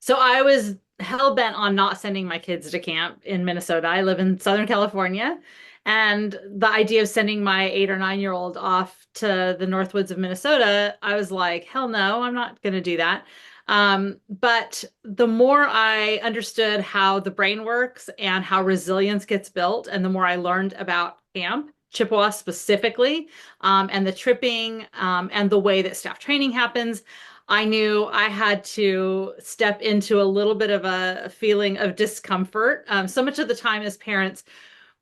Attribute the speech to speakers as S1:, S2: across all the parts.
S1: So I was hell bent on not sending my kids to camp in Minnesota. I live in Southern California, and the idea of sending my 8 or 9 year old off to the Northwoods of Minnesota, I was like, hell no, I'm not going to do that. But the more I understood how the brain works and how resilience gets built, and the more I learned about Camp Chippewa specifically, and the tripping, and the way that staff training happens, I knew I had to step into a little bit of a feeling of discomfort. So much of the time as parents,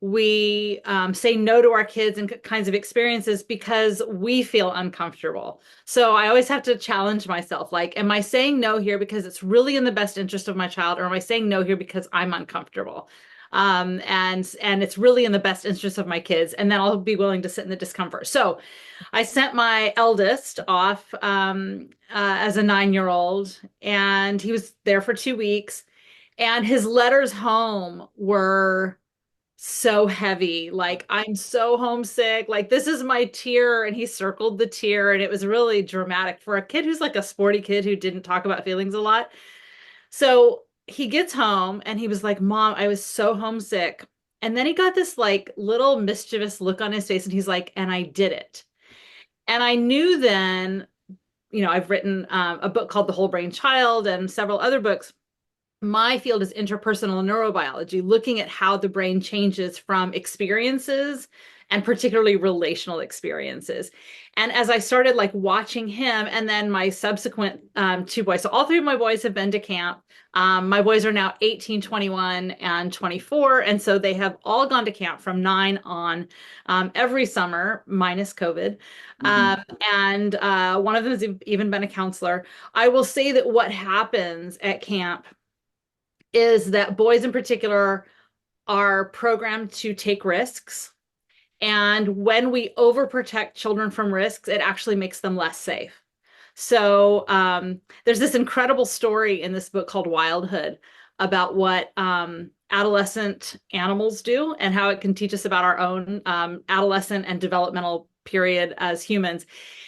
S1: we say no to our kids and kinds of experiences because we feel uncomfortable. So I always have to challenge myself, like, am I saying no here because it's really in the best interest of my child, or am I saying no here because I'm uncomfortable? And it's really in the best interest of my kids, and then I'll be willing to sit in the discomfort. So I sent my eldest off as a 9 year old, and he was there for 2 weeks. And his letters home were so heavy. Like, I'm so homesick. Like, this is my tear. And he circled the tear. And it was really dramatic for a kid who's like a sporty kid who didn't talk about feelings a lot. So he gets home and he was like, Mom, I was so homesick. And then he got this like little mischievous look on his face. And he's like, and I did it. And I knew then, I've written a book called The Whole Brain Child and several other books. My field is interpersonal neurobiology, looking at how the brain changes from experiences, and particularly relational experiences. And as I started like watching him, and then my subsequent two boys, so all three of my boys have been to camp. My boys are now 18, 21, and 24. And so they have all gone to camp from 9 on, every summer, minus COVID.
S2: Hmm.
S1: And one of them has even been a counselor. I will say that what happens at camp is that boys in particular are programmed to take risks. And when we overprotect children from risks, it actually makes them less safe. So there's this incredible story in this book called Wildhood about what adolescent animals do and how it can teach us about our own adolescent and developmental period as humans.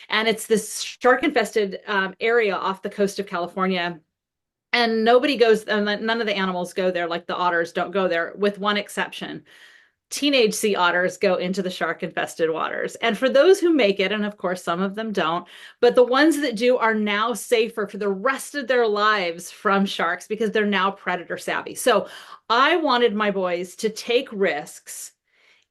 S1: And it's this shark infested area off the coast of California, and nobody goes, and none of the animals go there. Like the otters don't go there, with one exception. Teenage sea otters go into the shark infested waters. And for those who make it, and of course some of them don't, but the ones that do are now safer for the rest of their lives from sharks because they're now predator savvy. So I wanted my boys to take risks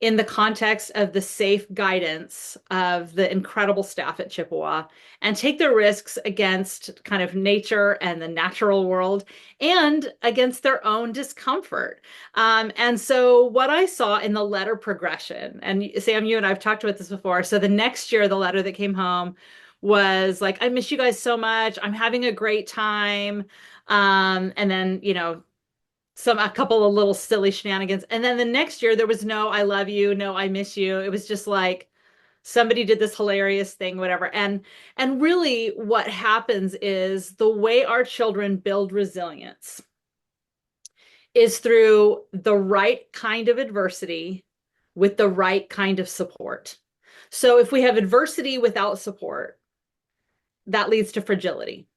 S1: in the context of the safe guidance of the incredible staff at Chippewa, and take the risks against kind of nature and the natural world, and against their own discomfort. And so what I saw in the letter progression, and Sam, you and I've talked about this before. So the next year, the letter that came home was like, I miss you guys so much. I'm having a great time. And then, a couple of little silly shenanigans. And then the next year there was no I love you, no I miss you. It was just like somebody did this hilarious thing, whatever. And really what happens is the way our children build resilience is through the right kind of adversity with the right kind of support. So if we have adversity without support, that leads to fragility.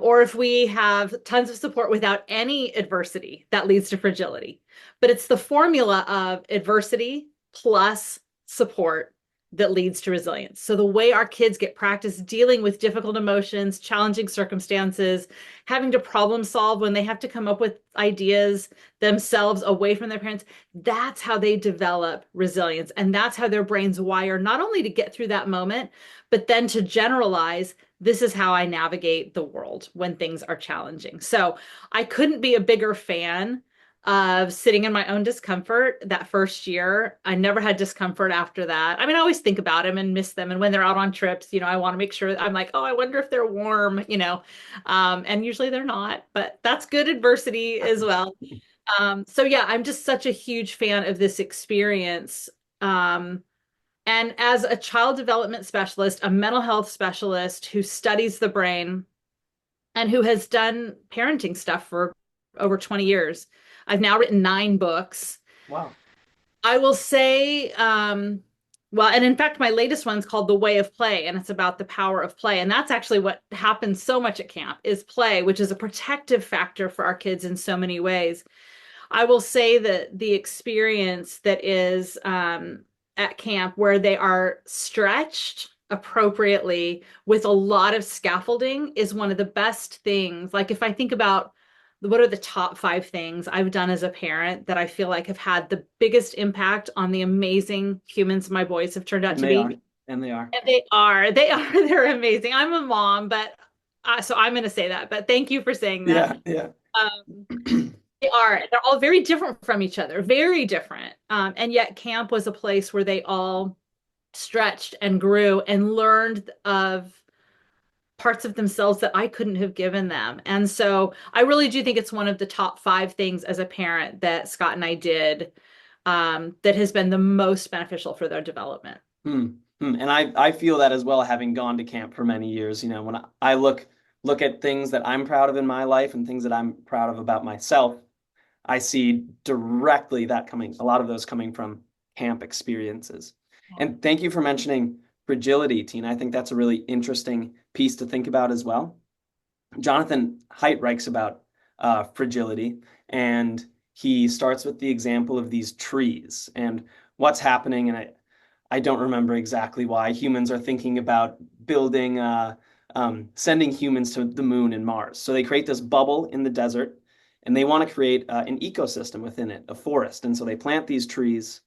S1: Or if we have tons of support without any adversity, that leads to fragility. But it's the formula of adversity plus support that leads to resilience. So the way our kids get practice dealing with difficult emotions, challenging circumstances, having to problem solve when they have to come up with ideas themselves away from their parents, that's how they develop resilience. And that's how their brains wire, not only to get through that moment, but then to generalize, this is how I navigate the world when things are challenging. So I couldn't be a bigger fan of sitting in my own discomfort that first year. I never had discomfort after that. I mean, I always think about them and miss them. And when they're out on trips, I want to make sure I'm like, oh, I wonder if they're warm. And usually they're not, but that's good adversity as well. So yeah, I'm just such a huge fan of this experience. And as a child development specialist, a mental health specialist who studies the brain and who has done parenting stuff for over 20 years, I've now written 9 books.
S2: Wow.
S1: I will say, Well, and in fact, my latest one's called The Way of Play, and it's about the power of play. And that's actually what happens so much at camp is play, which is a protective factor for our kids in so many ways. I will say that the experience that is at camp where they are stretched appropriately with a lot of scaffolding is one of the best things. Like if I think about what are the top 5 things I've done as a parent that I feel like have had the biggest impact on the amazing humans my boys have turned out
S2: And
S1: to
S2: they are.
S1: be.
S2: And they are.
S1: And they're amazing. I'm a mom, but so I'm going to say that. But thank you for saying that.
S2: Yeah, yeah.
S1: Um, they are. They're all very different from each other, very different. And yet camp was a place where they all stretched and grew and learned of parts of themselves that I couldn't have given them. And so I really do think it's one of the top 5 things as a parent that Scott and I did that has been the most beneficial for their development.
S2: Hmm. And I feel that as well, having gone to camp for many years. You know, when I look at things that I'm proud of in my life and things that I'm proud of about myself, I see directly that coming, a lot of those coming from camp experiences. And thank you for mentioning fragility, Tina. I think that's a really interesting piece to think about as well. Jonathan Haidt writes about fragility, and he starts with the example of these trees and what's happening. And I don't remember exactly why humans are thinking about building, sending humans to the moon and Mars. So they create this bubble in the desert, and they want to create an ecosystem within it, a forest. And so they plant these trees,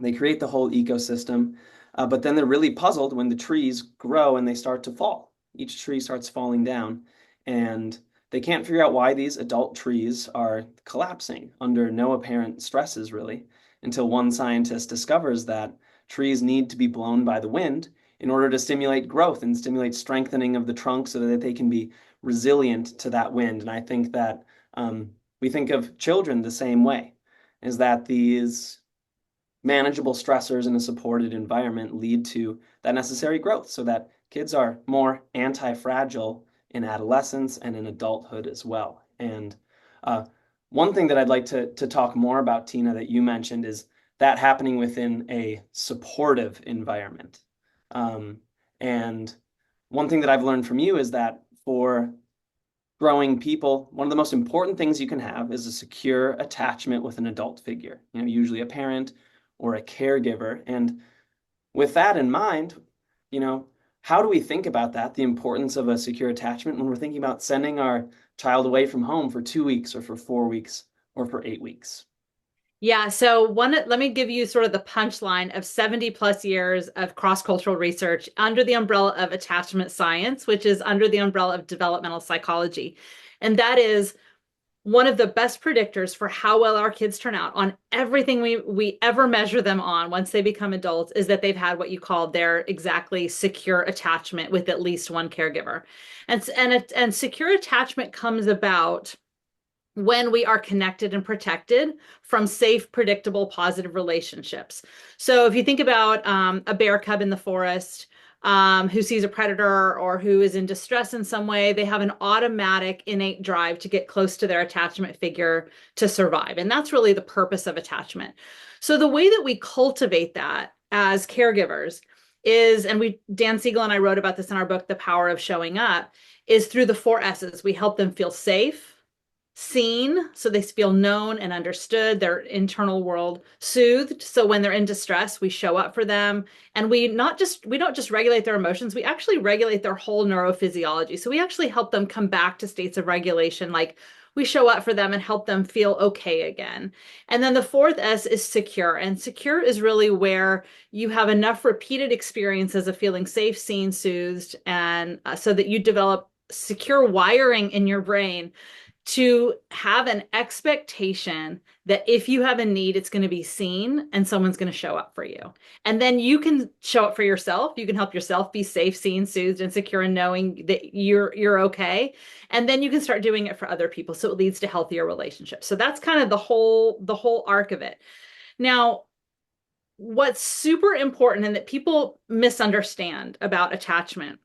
S2: they create the whole ecosystem, but then they're really puzzled when the trees grow and they start to fall. Each tree starts falling down, and they can't figure out why these adult trees are collapsing under no apparent stresses, really, until one scientist discovers that trees need to be blown by the wind in order to stimulate growth and stimulate strengthening of the trunk so that they can be resilient to that wind. And I think that we think of children the same way, is that these manageable stressors in a supported environment lead to that necessary growth so that kids are more anti-fragile in adolescence and in adulthood as well. And uh, one thing that I'd like to talk more about, Tina, that you mentioned is that happening within a supportive environment. Um, and one thing that I've learned from you is that for growing people, one of the most important things you can have is a secure attachment with an adult figure, you know, usually a parent or a caregiver. And with that in mind, you know, how do we think about that, the importance of a secure attachment when we're thinking about sending our child away from home for 2 weeks or for 4 weeks or for 8 weeks?
S1: Yeah, so let me give you sort of the punchline of 70 plus years of cross-cultural research under the umbrella of attachment science, which is under the umbrella of developmental psychology. And that is one of the best predictors for how well our kids turn out on everything we ever measure them on once they become adults is that they've had what you call their exactly secure attachment with at least one caregiver. And secure attachment comes about when we are connected and protected from safe, predictable, positive relationships. So if you think about a bear cub in the forest who sees a predator or who is in distress in some way, they have an automatic innate drive to get close to their attachment figure to survive. And that's really the purpose of attachment. So the way that we cultivate that as caregivers is, and Dan Siegel and I wrote about this in our book, The Power of Showing Up, is through the 4 S's. We help them feel safe, seen, so they feel known and understood, their internal world soothed, so when they're in distress we show up for them, and we don't just regulate their emotions, we actually regulate their whole neurophysiology. So we actually help them come back to states of regulation, like we show up for them and help them feel okay again. And then the 4th S is secure, and secure is really where you have enough repeated experiences of feeling safe, seen, soothed, and so that you develop secure wiring in your brain to have an expectation that if you have a need, it's going to be seen and someone's going to show up for you. And then you can show up for yourself. You can help yourself be safe, seen, soothed, and secure and knowing that you're okay. And then you can start doing it for other people. So it leads to healthier relationships. So that's kind of the whole arc of it. Now, what's super important and that people misunderstand about attachment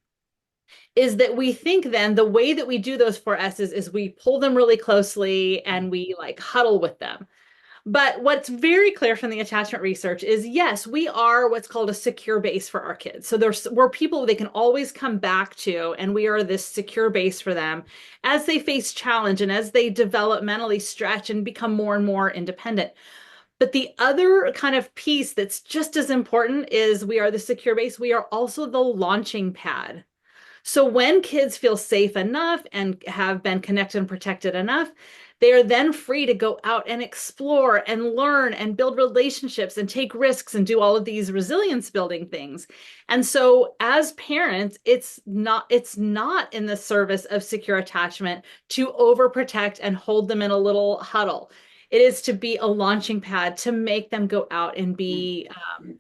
S1: is that we think then the way that we do those 4 S's is we pull them really closely and we like huddle with them. But what's very clear from the attachment research is yes, we are what's called a secure base for our kids. So we're people they can always come back to, and we are this secure base for them as they face challenge and as they developmentally stretch and become more and more independent. But the other kind of piece that's just as important is we are the secure base. We are also the launching pad. So when kids feel safe enough and have been connected and protected enough, they are then free to go out and explore and learn and build relationships and take risks and do all of these resilience building things. And so as parents, it's not in the service of secure attachment to overprotect and hold them in a little huddle. It is to be a launching pad to make them go out and be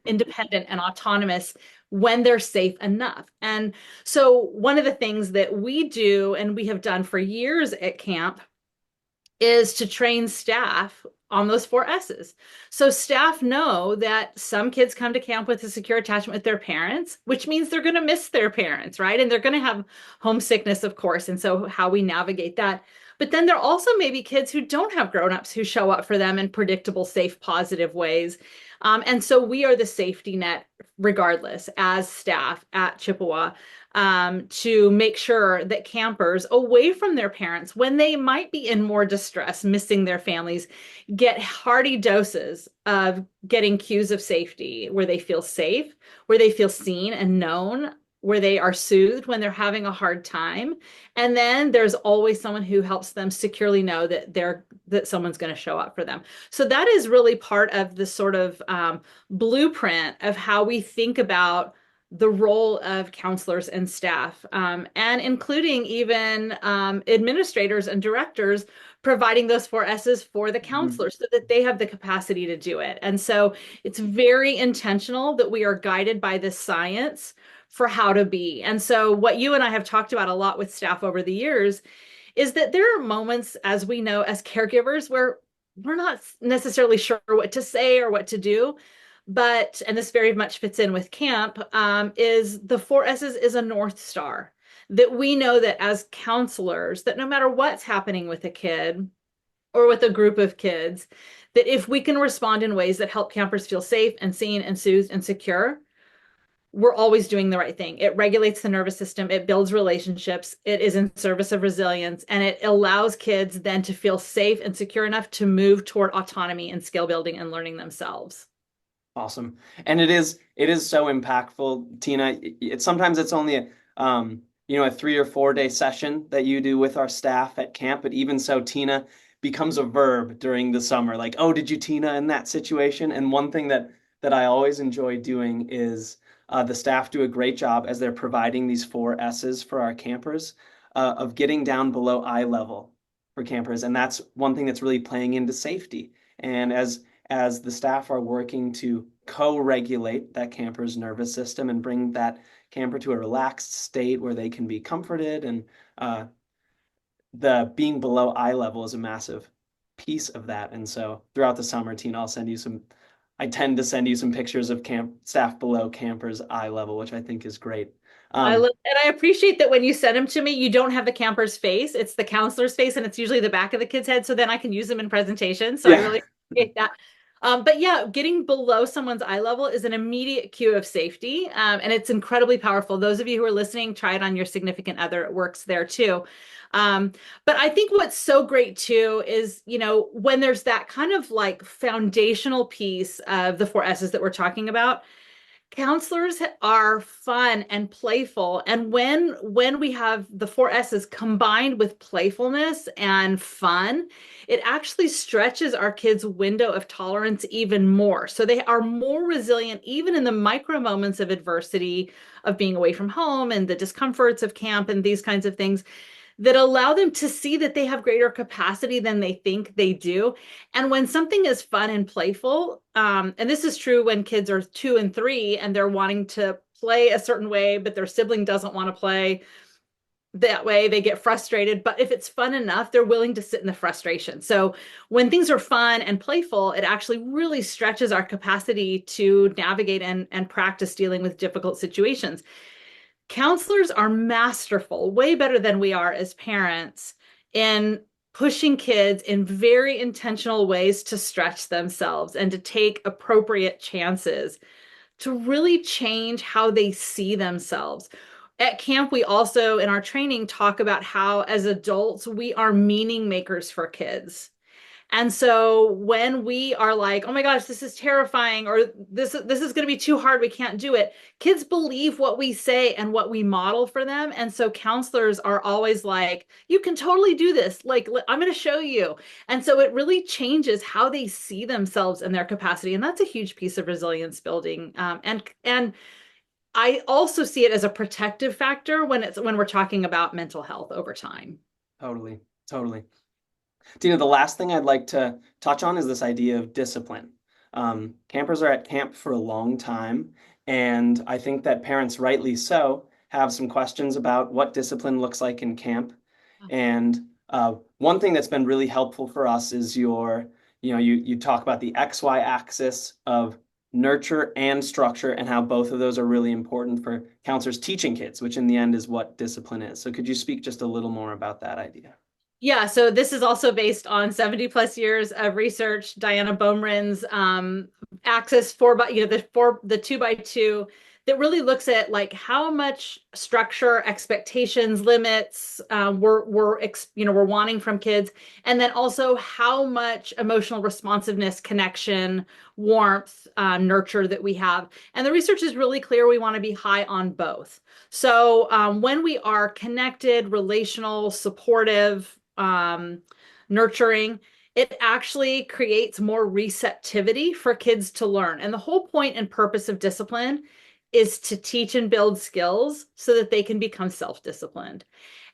S1: independent and autonomous when they're safe enough. And so one of the things that we do and we have done for years at camp is to train staff on those four S's. So staff know that some kids come to camp with a secure attachment with their parents, which means they're going to miss their parents, right? And they're going to have homesickness, of course. And so how we navigate that. But then there also may be kids who don't have grownups who show up for them in predictable, safe, positive ways. And so we are the safety net, regardless, as staff at Chippewa, to make sure that campers away from their parents, when they might be in more distress, missing their families, get hearty doses of getting cues of safety where they feel safe, where they feel seen and known, where they are soothed when they're having a hard time. And then there's always someone who helps them securely know that someone's going to show up for them. So that is really part of the sort of blueprint of how we think about the role of counselors and staff, and including even administrators and directors providing those four S's for the counselors so that they have the capacity to do it. And so it's very intentional that we are guided by this science for how to be. And so what you and I have talked about a lot with staff over the years is that there are moments, as we know, as caregivers, where we're not necessarily sure what to say or what to do. But, and this very much fits in with camp, is the four S's is a North Star. That we know that as counselors, that no matter what's happening with a kid or with a group of kids, that if we can respond in ways that help campers feel safe and seen and soothed and secure, we're always doing the right thing. It regulates the nervous system, it builds relationships, it is in service of resilience, and it allows kids then to feel safe and secure enough to move toward autonomy and skill building and learning themselves.
S2: Awesome. And it is so impactful, Tina. Sometimes it's only a 3 or 4 day session that you do with our staff at camp, but even so, Tina becomes a verb during the summer. Like, oh, did you Tina in that situation? And one thing that I always enjoy doing is the staff do a great job as they're providing these four S's for our campers of getting down below eye level for campers. And that's one thing that's really playing into safety. And as the staff are working to co-regulate that camper's nervous system and bring that camper to a relaxed state where they can be comforted, and the being below eye level is a massive piece of that. And so throughout the summer, Tina, I tend to send you some pictures of camp staff below campers eye level, which I think is great.
S1: And I appreciate that when you send them to me, you don't have the camper's face, it's the counselor's face, and it's usually the back of the kid's head. So then I can use them in presentations. So I
S2: Yeah.
S1: really appreciate that. But yeah, getting below someone's eye level is an immediate cue of safety. And it's incredibly powerful. Those of you who are listening, try it on your significant other. It works there too. But I think what's so great too is, when there's that kind of like foundational piece of the four S's that we're talking about, counselors are fun and playful. And when we have the four S's combined with playfulness and fun, it actually stretches our kids' window of tolerance even more. So they are more resilient even in the micro moments of adversity, of being away from home and the discomforts of camp and these kinds of things, that allow them to see that they have greater capacity than they think they do. And when something is fun and playful, and this is true when kids are 2 and 3 and they're wanting to play a certain way, but their sibling doesn't want to play that way, they get frustrated. But if it's fun enough, they're willing to sit in the frustration. So when things are fun and playful, it actually really stretches our capacity to navigate and practice dealing with difficult situations. Counselors are masterful, way better than we are as parents, in pushing kids in very intentional ways to stretch themselves and to take appropriate chances to really change how they see themselves. At camp, we also, in our training, talk about how as adults, we are meaning makers for kids. And so when we are like, oh my gosh, this is terrifying, or this is going to be too hard, we can't do it, kids believe what we say and what we model for them. And so counselors are always like, you can totally do this. Like, I'm going to show you. And so it really changes how they see themselves and their capacity. And that's a huge piece of resilience building. And I also see it as a protective factor when we're talking about mental health over time.
S2: Totally, totally. Tina, the last thing I'd like to touch on is this idea of discipline. Campers are at camp for a long time, and I think that parents, rightly so, have some questions about what discipline looks like in camp. And one thing that's been really helpful for us is you talk about the XY axis of nurture and structure and how both of those are really important for counselors teaching kids, which in the end is what discipline is. So could you speak just a little more about that idea?
S1: Yeah, so this is also based on 70 plus years of research. Diana Baumrin's axis the 2 by 2 that really looks at like how much structure, expectations, limits we're wanting from kids, and then also how much emotional responsiveness, connection, warmth, nurture that we have. And the research is really clear. We want to be high on both. So when we are connected, relational, supportive, nurturing, it actually creates more receptivity for kids to learn. And the whole point and purpose of discipline is to teach and build skills so that they can become self-disciplined.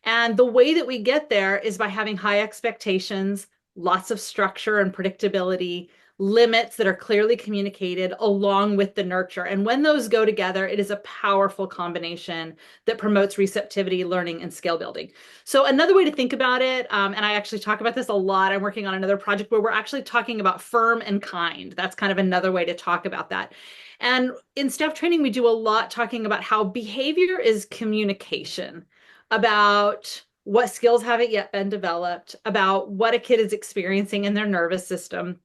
S1: And the way that we get there is by having high expectations, lots of structure and predictability, limits that are clearly communicated along with the nurture. And when those go together, it is a powerful combination that promotes receptivity, learning, and skill building. So another way to think about it, and I actually talk about this a lot, I'm working on another project where we're actually talking about firm and kind. That's kind of another way to talk about that. And in staff training, we do a lot talking about how behavior is communication, about what skills haven't yet been developed, about what a kid is experiencing in their nervous system.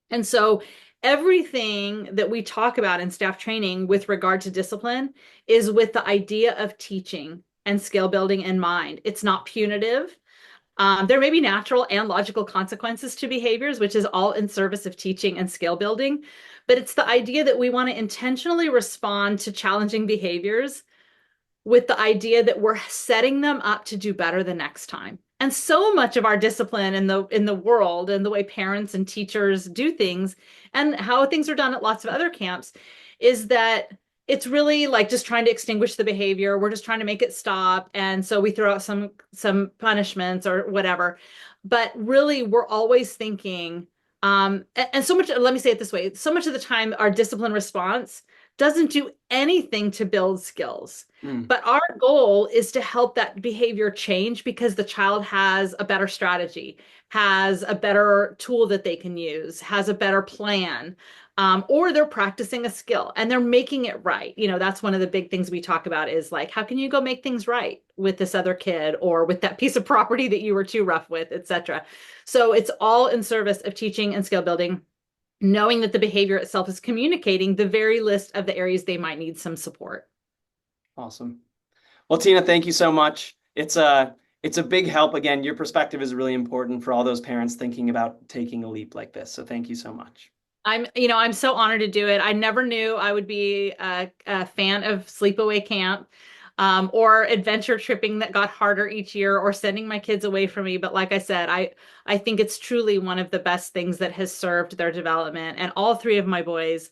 S1: And so everything that we talk about in staff training with regard to discipline is with the idea of teaching and skill building in mind. It's not punitive. There may be natural and logical consequences to behaviors, which is all in service of teaching and skill building. But it's the idea that we want to intentionally respond to challenging behaviors with the idea that we're setting them up to do better the next time. And so much of our discipline in the world and the way parents and teachers do things and how things are done at lots of other camps is that it's really like just trying to extinguish the behavior. We're just trying to make it stop. And so we throw out some punishments or whatever. But really, we're always thinking, and so much, let me say it this way, so much of the time, our discipline response doesn't do anything to build skills.
S2: Mm.
S1: But our goal is to help that behavior change because the child has a better strategy, has a better tool that they can use, has a better plan, or they're practicing a skill and they're making it right. That's one of the big things we talk about is like, how can you go make things right with this other kid or with that piece of property that you were too rough with, etc. So it's all in service of teaching and skill building, knowing that the behavior itself is communicating the very list of the areas they might need some support.
S2: Awesome. Well, Tina, thank you so much. It's a big help. Again, your perspective is really important for all those parents thinking about taking a leap like this. So thank you so much.
S1: I'm so honored to do it. I never knew I would be a fan of sleepaway camp, or adventure tripping that got harder each year, or sending my kids away from me. But like I said, I think it's truly one of the best things that has served their development. And all three of my boys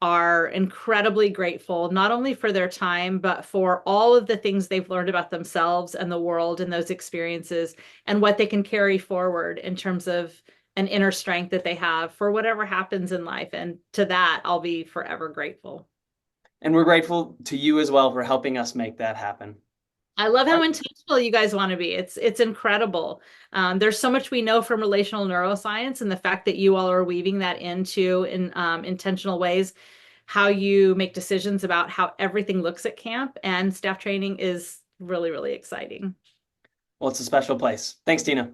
S1: are incredibly grateful, not only for their time, but for all of the things they've learned about themselves and the world and those experiences and what they can carry forward in terms of an inner strength that they have for whatever happens in life. And to that, I'll be forever grateful.
S2: And we're grateful to you as well for helping us make that happen.
S1: I love
S2: All
S1: how
S2: right.
S1: intentional you guys want to be. It's incredible. There's so much we know from relational neuroscience, and the fact that you all are weaving that into in intentional ways, how you make decisions about how everything looks at camp and staff training is really, really exciting.
S2: Well, it's a special place. Thanks, Tina.